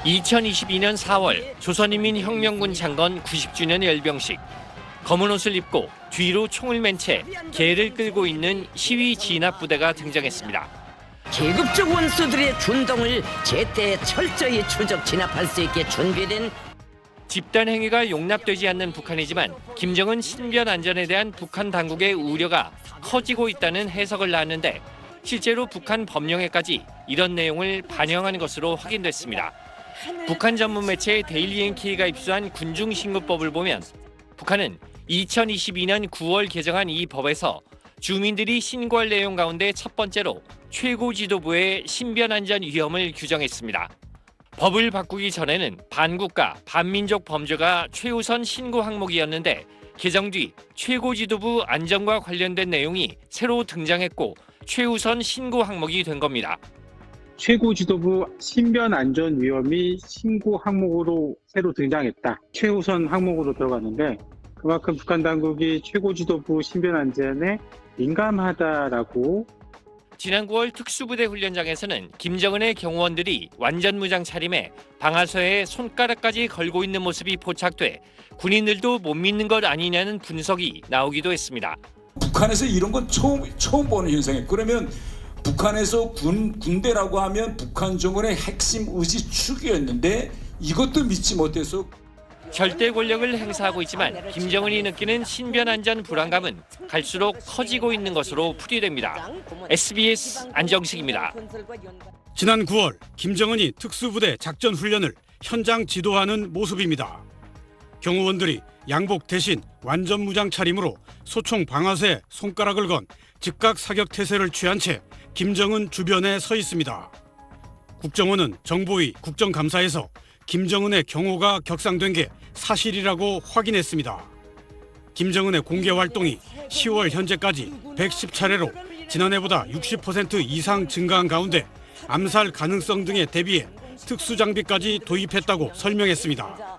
2022년 4월 조선인민혁명군 창건 90주년 열병식. 검은 옷을 입고 뒤로 총을 맨 채 개를 끌고 있는 시위 진압 부대가 등장했습니다. 계급적 원수들의 준동을 제때 철저히 추적 진압할 수 있게 준비된 집단 행위가 용납되지 않는 북한이지만 김정은 신변 안전에 대한 북한 당국의 우려가 커지고 있다는 해석을 낳았는데 실제로 북한 법령에까지 이런 내용을 반영한 것으로 확인됐습니다. 북한 전문 매체 데일리 NK가 입수한 군중신고법을 보면 북한은 2022년 9월 개정한 이 법에서 주민들이 신고할 내용 가운데 첫 번째로 최고 지도부의 신변 안전 위험을 규정했습니다. 법을 바꾸기 전에는 반국가, 반민족 범죄가 최우선 신고 항목이었는데 개정 뒤 최고 지도부 안전과 관련된 내용이 새로 등장했고 최우선 신고 항목이 된 겁니다. 최고 지도부 신변 안전 위험이 신고 항목으로 새로 등장했다. 최우선 항목으로 들어갔는데 그만큼 북한 당국이 최고 지도부 신변 안전에 민감하다라고. 지난 9월 특수부대 훈련장에서는 김정은의 경호원들이 완전 무장 차림에 방아쇠에 손가락까지 걸고 있는 모습이 포착돼 군인들도 못 믿는 것 아니냐는 분석이 나오기도 했습니다. 북한에서 이런 건 처음 보는 현상이에요. 그러면 북한에서 군대라고 하면 북한 정권의 핵심 의지 축이었는데 이것도 믿지 못해서 절대 권력을 행사하고 있지만 김정은이 느끼는 신변 안전 불안감은 갈수록 커지고 있는 것으로 풀이됩니다. SBS 안정식입니다. 지난 9월 김정은이 특수부대 작전 훈련을 현장 지도하는 모습입니다. 경호원들이 양복 대신 완전 무장 차림으로 소총 방아쇠에 손가락을 건 즉각 사격 태세를 취한 채 김정은 주변에 서 있습니다. 국정원은 정보위 국정감사에서 김정은의 경호가 격상된 게 사실이라고 확인했습니다. 김정은의 공개 활동이 10월 현재까지 110차례로 지난해보다 60% 이상 증가한 가운데 암살 가능성 등에 대비해 특수장비까지 도입했다고 설명했습니다.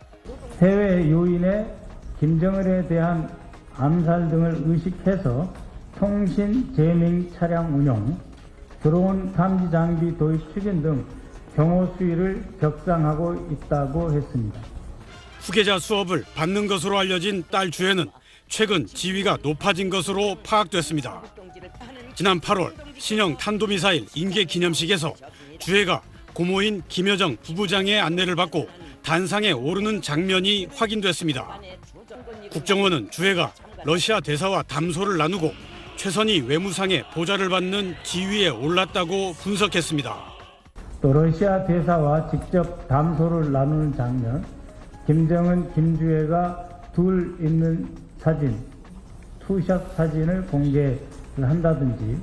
해외 요인의 김정은에 대한 암살 등을 의식해서 통신 제밍 차량 운용, 드론 탐지 장비 도입 추진 등 경호 수위를 격상하고 있다고 했습니다. 후계자 수업을 받는 것으로 알려진 딸 주혜는 최근 지위가 높아진 것으로 파악됐습니다. 지난 8월 신형 탄도미사일 인계 기념식에서 주혜가 고모인 김여정 부부장의 안내를 받고 단상에 오르는 장면이 확인됐습니다. 국정원은 주혜가 러시아 대사와 담소를 나누고 최선희 외무상의 보좌를 받는 지위에 올랐다고 분석했습니다. 또 러시아 대사와 직접 담소를 나누는 장면, 김정은, 김주혜가 둘 있는 사진, 투샷 사진을 공개를 한다든지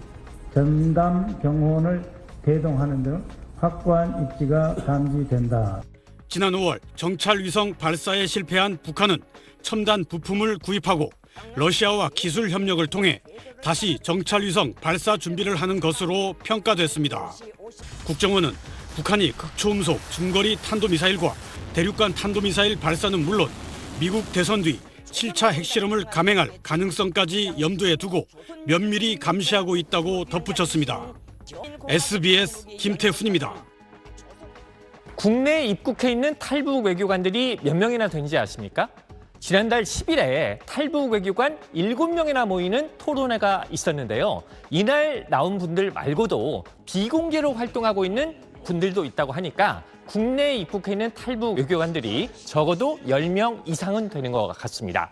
전담 경호원을 대동하는 등 확고한 입지가 감지된다. 지난 5월 정찰 위성 발사에 실패한 북한은 첨단 부품을 구입하고 러시아와 기술 협력을 통해 다시 정찰 위성 발사 준비를 하는 것으로 평가됐습니다. 국정원은 북한이 극초음속 중거리 탄도미사일과 대륙간 탄도미사일 발사는 물론 미국 대선 뒤 7차 핵실험을 감행할 가능성까지 염두에 두고 면밀히 감시하고 있다고 덧붙였습니다. SBS 김태훈입니다. 국내에 입국해 있는 탈북 외교관들이 몇 명이나 되는지 아십니까? 지난달 10일에 탈북 외교관 7명이나 모이는 토론회가 있었는데요. 이날 나온 분들 말고도 비공개로 활동하고 있는 분들도 있다고 하니까 국내에 입국해 있는 탈북 외교관들이 적어도 10명 이상은 되는 것 같습니다.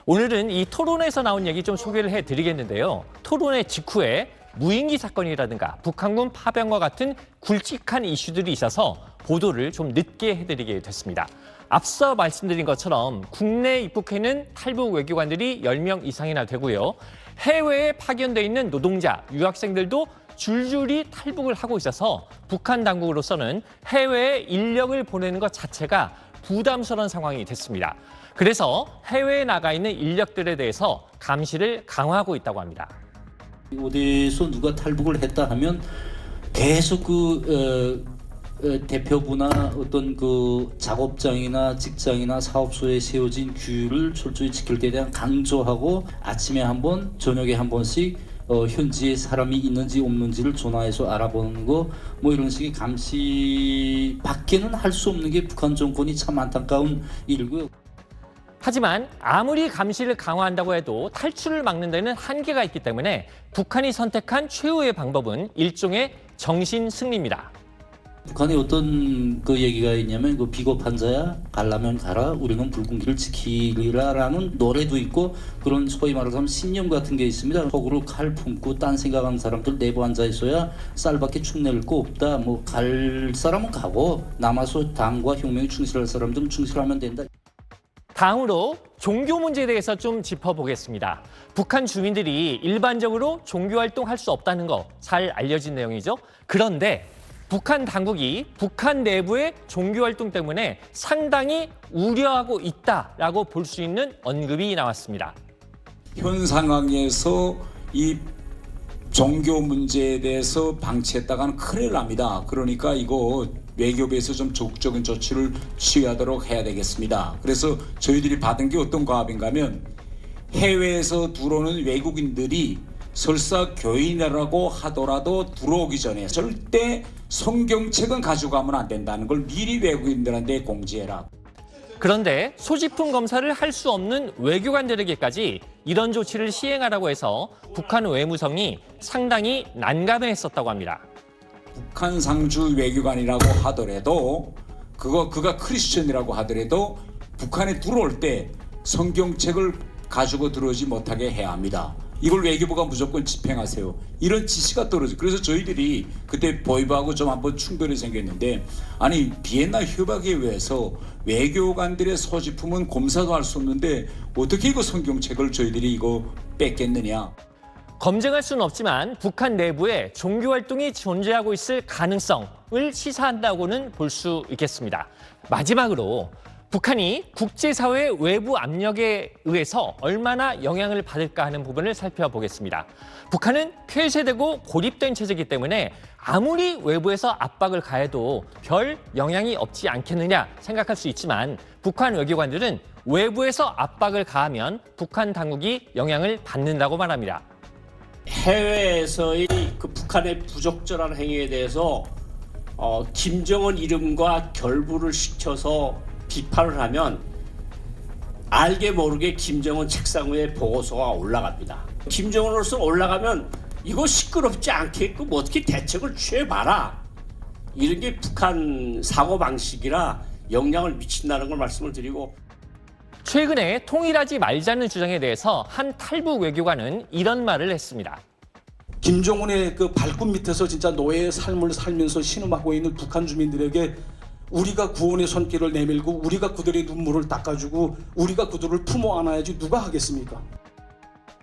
오늘은 이 토론회에서 나온 얘기 좀 소개를 해드리겠는데요. 토론회 직후에 무인기 사건이라든가 북한군 파병과 같은 굵직한 이슈들이 있어서 보도를 좀 늦게 해드리게 됐습니다. 앞서 말씀드린 것처럼 국내에 입국해 있는 탈북 외교관들이 10명 이상이나 되고요. 해외에 파견돼 있는 노동자, 유학생들도 줄줄이 탈북을 하고 있어서 북한 당국으로서는 해외에 인력을 보내는 것 자체가 부담스러운 상황이 됐습니다. 그래서 해외에 나가 있는 인력들에 대해서 감시를 강화하고 있다고 합니다. 어디서 누가 탈북을 했다 하면 계속 대표부나 어떤 그 작업장이나 직장이나 사업소에 세워진 규율을 철저히 지킬 때에 대한 강조하고 아침에 한 번, 저녁에 한 번씩 현지에 사람이 있는지 없는지를 전화해서 알아보는 거 뭐 이런 식의 감시밖에는 할 수 없는 게 북한 정권이 참 안타까운 일이고요. 하지만 아무리 감시를 강화한다고 해도 탈출을 막는 데는 한계가 있기 때문에 북한이 선택한 최후의 방법은 일종의 정신 승리입니다. 북한에 어떤 그 얘기가 있냐면 그 비겁한 자야 가려면 가라 우리는 붉은 길을 지키리라라는 노래도 있고 그런 소위 말해서 신념 같은 게 있습니다. 속으로 칼 품고 딴 생각하는 사람들 내부 앉아 있어야 쌀밖에 축내릴 거 없다. 뭐 갈 사람은 가고 남아서 당과 혁명에 충실할 사람들은 충실하면 된다. 다음으로 종교 문제에 대해서 좀 짚어보겠습니다. 북한 주민들이 일반적으로 종교 활동할 수 없다는 거 잘 알려진 내용이죠. 그런데 북한 당국이 북한 내부의 종교 활동 때문에 상당히 우려하고 있다라고 볼 수 있는 언급이 나왔습니다. 현 상황에서 이 종교 문제에 대해서 방치했다가는 큰일 납니다. 그러니까 이거 외교부에서 좀 적극적인 조치를 취하도록 해야 되겠습니다. 그래서 저희들이 받은 게 어떤 과업인가 하면 해외에서 들어오는 외국인들이 설사 교인이라고 하더라도 들어오기 전에 절대 성경책은 가져가면 안 된다는 걸 미리 외국인들한테 공지해라. 그런데 소지품 검사를 할 수 없는 외교관들에게까지 이런 조치를 시행하라고 해서 북한 외무성이 상당히 난감해했었다고 합니다. 북한 상주 외교관이라고 하더라도 그가 크리스천이라고 하더라도 북한에 들어올 때 성경책을 가지고 들어오지 못하게 해야 합니다. 이걸 외교부가 무조건 집행하세요. 이런 지시가 떨어져. 그래서 저희들이 그때 보이브하고 좀 한번 충돌이 생겼는데 아니 비엔나 협약에 의해서 외교관들의 소지품은 검사도 할 수 없는데 어떻게 이거 성경책을 저희들이 이거 뺏겠느냐. 검증할 수는 없지만 북한 내부에 종교 활동이 존재하고 있을 가능성을 시사한다고는 볼 수 있겠습니다. 마지막으로 북한이 국제사회의 외부 압력에 의해서 얼마나 영향을 받을까 하는 부분을 살펴보겠습니다. 북한은 폐쇄되고 고립된 체제이기 때문에 아무리 외부에서 압박을 가해도 별 영향이 없지 않겠느냐 생각할 수 있지만 북한 외교관들은 외부에서 압박을 가하면 북한 당국이 영향을 받는다고 말합니다. 해외에서의 그 북한의 부적절한 행위에 대해서 김정은 이름과 결부를 시켜서 비판을 하면 알게 모르게 김정은 책상 위에 보고서가 올라갑니다. 김정은으로서 올라가면 이거 시끄럽지 않게끔 어떻게 대책을 취해봐라. 이런 게 북한 사고방식이라 영향을 미친다는 걸 말씀을 드리고 최근에 통일하지 말자는 주장에 대해서 한 탈북 외교관은 이런 말을 했습니다. 김정은의 그 발끝 밑에서 진짜 노예의 삶을 살면서 신음하고 있는 북한 주민들에게 우리가 구원의 손길을 내밀고 우리가 그들의 눈물을 닦아주고 우리가 그들을 품어 안아야지 누가 하겠습니까?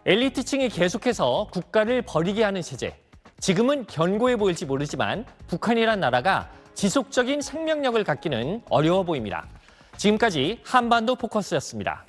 엘리트층이 계속해서 국가를 버리게 하는 체제. 지금은 견고해 보일지 모르지만 북한이란 나라가 지속적인 생명력을 갖기는 어려워 보입니다. 지금까지 한반도 포커스였습니다.